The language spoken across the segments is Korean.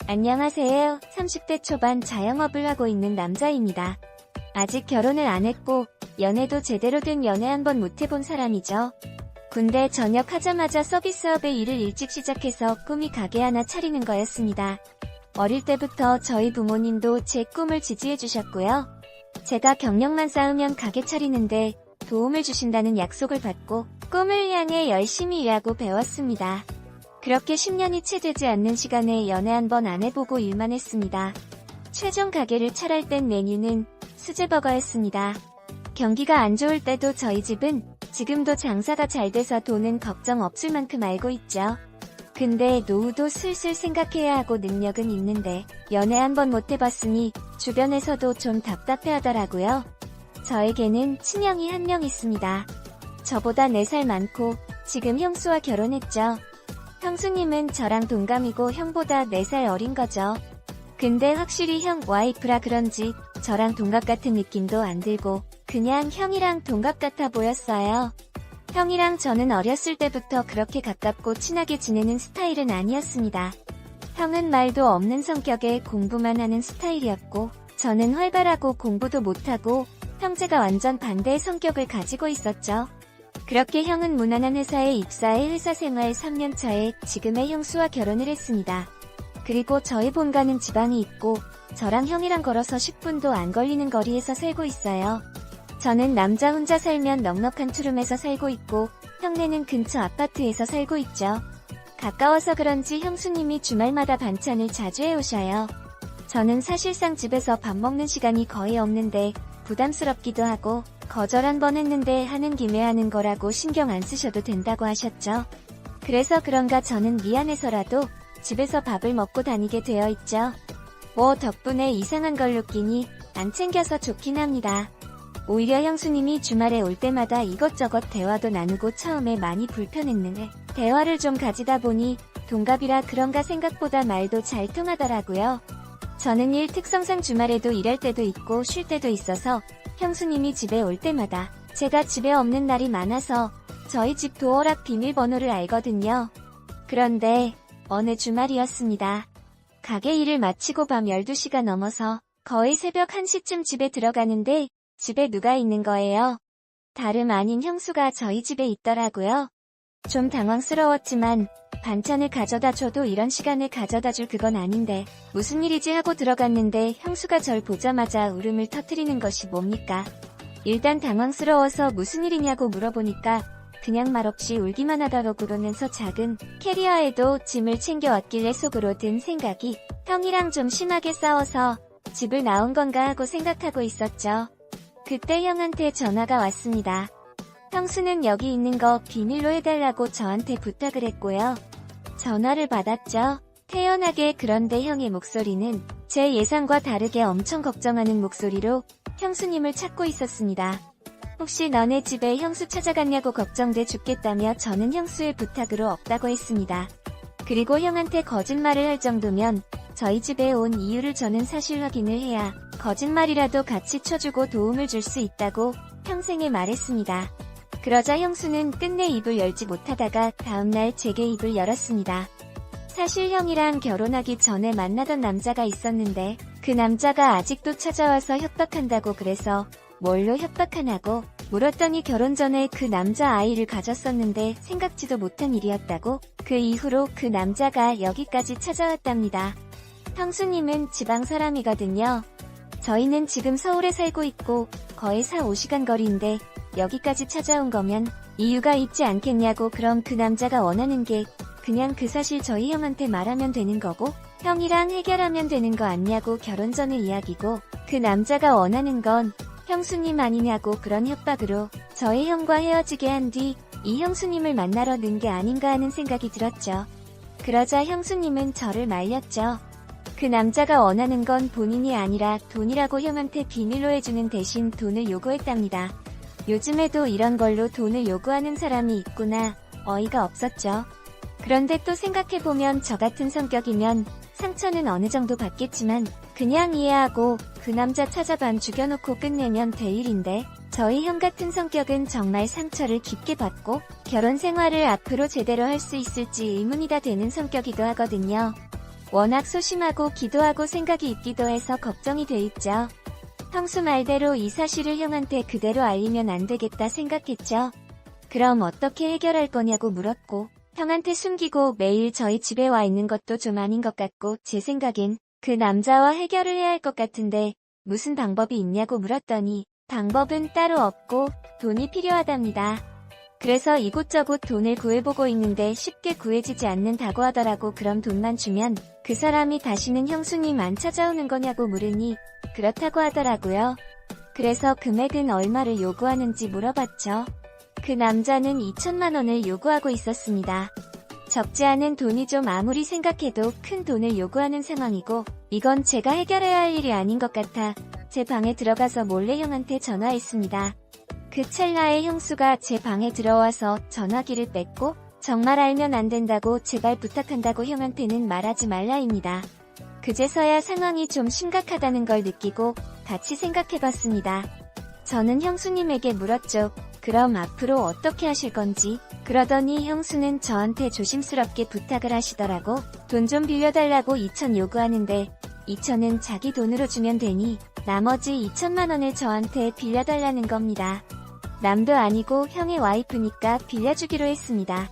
안녕하세요. 30대 초반 자영업을 하고 있는 남자입니다. 아직 결혼을 안 했고 연애도 제대로 된 연애 한 번 못 해본 사람이죠. 군대 전역하자마자 서비스업의 일을 일찍 시작해서 꿈이 가게 하나 차리는 거였습니다. 어릴 때부터 저희 부모님도 제 꿈을 지지해 주셨고요. 제가 경력만 쌓으면 가게 차리는데 도움을 주신다는 약속을 받고 꿈을 향해 열심히 일하고 배웠습니다. 그렇게 10년이 채 되지 않는 시간에 연애 한 번 안 해보고 일만 했습니다. 최종 가게를 차릴 땐 메뉴는 수제버거였습니다. 경기가 안 좋을 때도 저희 집은 지금도 장사가 잘 돼서 돈은 걱정 없을 만큼 알고 있죠. 근데 노후도 슬슬 생각해야 하고 능력은 있는데 연애 한 번 못 해봤으니 주변에서도 좀 답답해하더라고요. 저에게는 친형이 한 명 있습니다. 저보다 4살 많고 지금 형수와 결혼했죠. 형수님은 저랑 동갑이고 형보다 4살 어린 거죠. 근데 확실히 형 와이프라 그런지 저랑 동갑 같은 느낌도 안 들고 그냥 형이랑 동갑 같아 보였어요. 형이랑 저는 어렸을 때부터 그렇게 가깝고 친하게 지내는 스타일은 아니었습니다. 형은 말도 없는 성격에 공부만 하는 스타일이었고 저는 활발하고 공부도 못하고 형제가 완전 반대의 성격을 가지고 있었죠. 그렇게 형은 무난한 회사에 입사해 회사 생활 3년차에 지금의 형수와 결혼을 했습니다. 그리고 저희 본가는 지방에 있고 저랑 형이랑 걸어서 10분도 안 걸리는 거리에서 살고 있어요. 저는 남자 혼자 살면 넉넉한 투룸에서 살고 있고 형네는 근처 아파트에서 살고 있죠. 가까워서 그런지 형수님이 주말마다 반찬을 자주 해오셔요. 저는 사실상 집에서 밥 먹는 시간이 거의 없는데 부담스럽기도 하고 거절 한 번 했는데 하는 김에 하는 거라고 신경 안 쓰셔도 된다고 하셨죠. 그래서 그런가 저는 미안해서라도 집에서 밥을 먹고 다니게 되어 있죠. 뭐 덕분에 이상한 걸 느끼니 안 챙겨서 좋긴 합니다. 오히려 형수님이 주말에 올 때마다 이것저것 대화도 나누고 처음에 많이 불편했는데 대화를 좀 가지다 보니 동갑이라 그런가 생각보다 말도 잘 통하더라고요. 저는 일 특성상 주말에도 일할 때도 있고 쉴 때도 있어서 형수님이 집에 올 때마다 제가 집에 없는 날이 많아서 저희 집 도어락 비밀번호를 알거든요. 그런데 어느 주말이었습니다. 가게 일을 마치고 밤 12시가 넘어서 거의 새벽 1시쯤 집에 들어가는데 집에 누가 있는 거예요. 다름 아닌 형수가 저희 집에 있더라고요. 좀 당황스러웠지만 반찬을 가져다 줘도 이런 시간에 가져다 줄 그건 아닌데 무슨 일이지 하고 들어갔는데 형수가 절 보자마자 울음을 터뜨리는 것이 뭡니까? 일단 당황스러워서 무슨 일이냐고 물어보니까 그냥 말없이 울기만 하더라고. 그러면서 작은 캐리어에도 짐을 챙겨왔길래 속으로 든 생각이 형이랑 좀 심하게 싸워서 집을 나온 건가 하고 생각하고 있었죠. 그때 형한테 전화가 왔습니다. 형수는 여기 있는 거 비밀로 해달라고 저한테 부탁을 했고요. 전화를 받았죠. 태연하게. 그런데 형의 목소리는 제 예상과 다르게 엄청 걱정하는 목소리로 형수님을 찾고 있었습니다. 혹시 너네 집에 형수 찾아갔냐고 걱정돼 죽겠다며 저는 형수의 부탁으로 없다고 했습니다. 그리고 형한테 거짓말을 할 정도면 저희 집에 온 이유를 저는 사실 확인을 해야 거짓말이라도 같이 쳐주고 도움을 줄 수 있다고 평생에 말했습니다. 그러자 형수는 끝내 입을 열지 못하다가 다음날 제게 입을 열었습니다. 사실 형이랑 결혼하기 전에 만나던 남자가 있었는데 그 남자가 아직도 찾아와서 협박한다고. 그래서 뭘로 협박하냐고 물었더니 결혼 전에 그 남자 아이를 가졌었는데 생각지도 못한 일이었다고. 그 이후로 그 남자가 여기까지 찾아왔답니다. 형수님은 지방 사람이거든요. 저희는 지금 서울에 살고 있고 거의 4-5시간 거리인데 여기까지 찾아온 거면 이유가 있지 않겠냐고. 그럼 그 남자가 원하는 게 그냥 그 사실 저희 형한테 말하면 되는 거고 형이랑 해결하면 되는 거 아냐고. 결혼 전의 이야기고 그 남자가 원하는 건 형수님 아니냐고. 그런 협박으로 저희 형과 헤어지게 한 뒤 이 형수님을 만나러 는 게 아닌가 하는 생각이 들었죠. 그러자 형수님은 저를 말렸죠. 그 남자가 원하는 건 본인이 아니라 돈이라고 형한테 비밀로 해주는 대신 돈을 요구했답니다. 요즘에도 이런 걸로 돈을 요구하는 사람이 있구나. 어이가 없었죠. 그런데 또 생각해보면 저 같은 성격이면 상처는 어느 정도 받겠지만 그냥 이해하고 그 남자 찾아반 죽여놓고 끝내면 될 일인데 저희 형 같은 성격은 정말 상처를 깊게 받고 결혼 생활을 앞으로 제대로 할 수 있을지 의문이 다 되는 성격이기도 하거든요. 워낙 소심하고 기도하고 생각이 있기도 해서 걱정이 돼 있죠. 형수 말대로 이 사실을 형한테 그대로 알리면 안 되겠다 생각했죠. 그럼 어떻게 해결할 거냐고 물었고, 형한테 숨기고 매일 저희 집에 와 있는 것도 좀 아닌 것 같고, 제 생각엔 그 남자와 해결을 해야 할 것 같은데 무슨 방법이 있냐고 물었더니 방법은 따로 없고 돈이 필요하답니다. 그래서 이곳저곳 돈을 구해보고 있는데 쉽게 구해지지 않는다고 하더라고. 그럼 돈만 주면 그 사람이 다시는 형수님 안 찾아오는 거냐고 물으니 그렇다고 하더라고요. 그래서 금액은 얼마를 요구하는지 물어봤죠. 그 남자는 2천만 원을 요구하고 있었습니다. 적지 않은 돈이죠. 아무리 생각해도 큰 돈을 요구하는 상황이고, 이건 제가 해결해야 할 일이 아닌 것 같아 제 방에 들어가서 몰래 형한테 전화했습니다. 그 찰나에 형수가 제 방에 들어와서 전화기를 뺐고, 정말 알면 안 된다고 제발 부탁한다고 형한테는 말하지 말라입니다. 그제서야 상황이 좀 심각하다는 걸 느끼고 같이 생각해봤습니다. 저는 형수님에게 물었죠. 그럼 앞으로 어떻게 하실 건지. 그러더니 형수는 저한테 조심스럽게 부탁을 하시더라고. 돈 좀 빌려달라고 2천 요구하는데 2천은 자기 돈으로 주면 되니 나머지 2천만 원을 저한테 빌려달라는 겁니다. 남도 아니고 형의 와이프니까 빌려주기로 했습니다.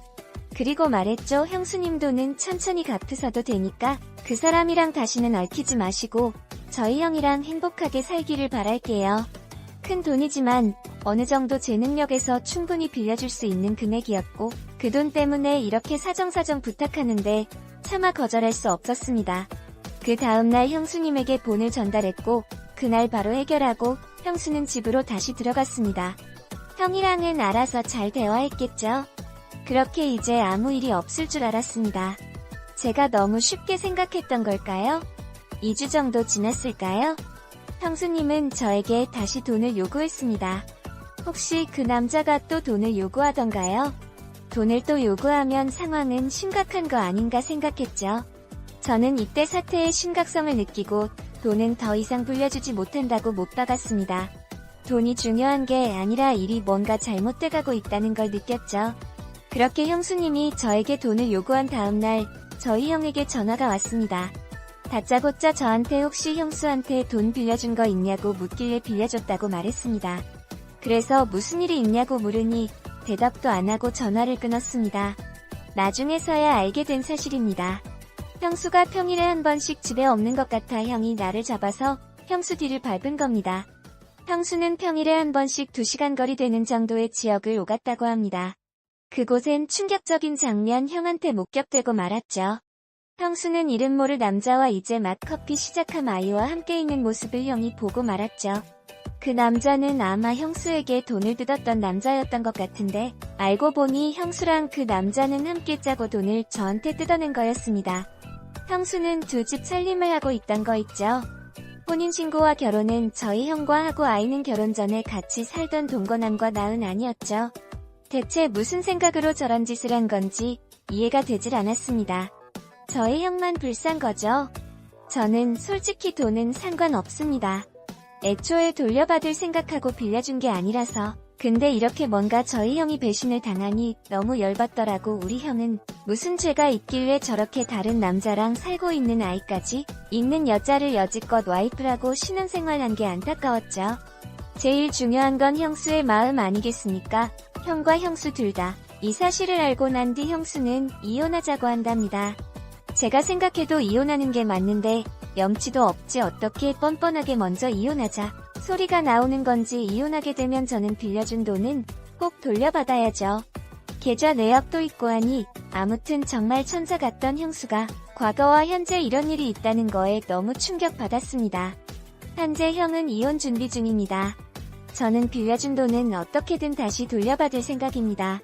그리고 말했죠. 형수님 돈은 천천히 갚으셔도 되니까 그 사람이랑 다시는 얽히지 마시고 저희 형이랑 행복하게 살기를 바랄게요. 큰 돈이지만 어느 정도 제 능력에서 충분히 빌려줄 수 있는 금액이었고, 그 돈 때문에 이렇게 사정사정 부탁하는데 차마 거절할 수 없었습니다. 그 다음날 형수님에게 본을 전달했고, 그날 바로 해결하고 형수는 집으로 다시 들어갔습니다. 형이랑은 알아서 잘 대화했겠죠. 그렇게 이제 아무 일이 없을 줄 알았습니다. 제가 너무 쉽게 생각했던 걸까요? 2주 정도 지났을까요? 형수님은 저에게 다시 돈을 요구했습니다. 혹시 그 남자가 또 돈을 요구하던가요? 돈을 또 요구하면 상황은 심각한 거 아닌가 생각했죠. 저는 이때 사태의 심각성을 느끼고 돈은 더 이상 불려주지 못한다고 못 박았습니다. 돈이 중요한 게 아니라 일이 뭔가 잘못돼가고 있다는 걸 느꼈죠. 그렇게 형수님이 저에게 돈을 요구한 다음날 저희 형에게 전화가 왔습니다. 다짜고짜 저한테 혹시 형수한테 돈 빌려준 거 있냐고 묻길래 빌려줬다고 말했습니다. 그래서 무슨 일이 있냐고 물으니 대답도 안 하고 전화를 끊었습니다. 나중에서야 알게 된 사실입니다. 형수가 평일에 한 번씩 집에 없는 것 같아 형이 나를 잡아서 형수 뒤를 밟은 겁니다. 형수는 평일에 한 번씩 2시간 거리 되는 정도의 지역을 오갔다고 합니다. 그곳엔 충격적인 장면 형한테 목격되고 말았죠. 형수는 이름 모를 남자와 이제 막 커피 시작한 아이와 함께 있는 모습을 형이 보고 말았죠. 그 남자는 아마 형수에게 돈을 뜯었던 남자였던 것 같은데 알고 보니 형수랑 그 남자는 함께 짜고 돈을 저한테 뜯어낸 거였습니다. 형수는 2집 살림을 하고 있던 거 있죠. 혼인신고와 결혼은 저희 형과 하고 아이는 결혼 전에 같이 살던 동거남과 나은 아니었죠. 대체 무슨 생각으로 저런 짓을 한 건지 이해가 되질 않았습니다. 저희 형만 불쌍한 거죠. 저는 솔직히 돈은 상관없습니다. 애초에 돌려받을 생각하고 빌려준 게 아니라서. 근데 이렇게 뭔가 저희 형이 배신을 당하니 너무 열받더라고. 우리 형은 무슨 죄가 있길래 저렇게 다른 남자랑 살고 있는 아이까지 있는 여자를 여지껏 와이프라고 신혼생활한 게 안타까웠죠. 제일 중요한 건 형수의 마음 아니겠습니까? 형과 형수 둘 다 이 사실을 알고 난 뒤 형수는 이혼하자고 한답니다. 제가 생각해도 이혼하는 게 맞는데 염치도 없지 어떻게 뻔뻔하게 먼저 이혼하자 소리가 나오는 건지. 이혼하게 되면 저는 빌려준 돈은 꼭 돌려받아야죠. 계좌 내역도 있고 하니 아무튼 정말 천사 같던 형수가 과거와 현재 이런 일이 있다는 거에 너무 충격받았습니다. 현재 형은 이혼 준비 중입니다. 저는 빌려준 돈은 어떻게든 다시 돌려받을 생각입니다.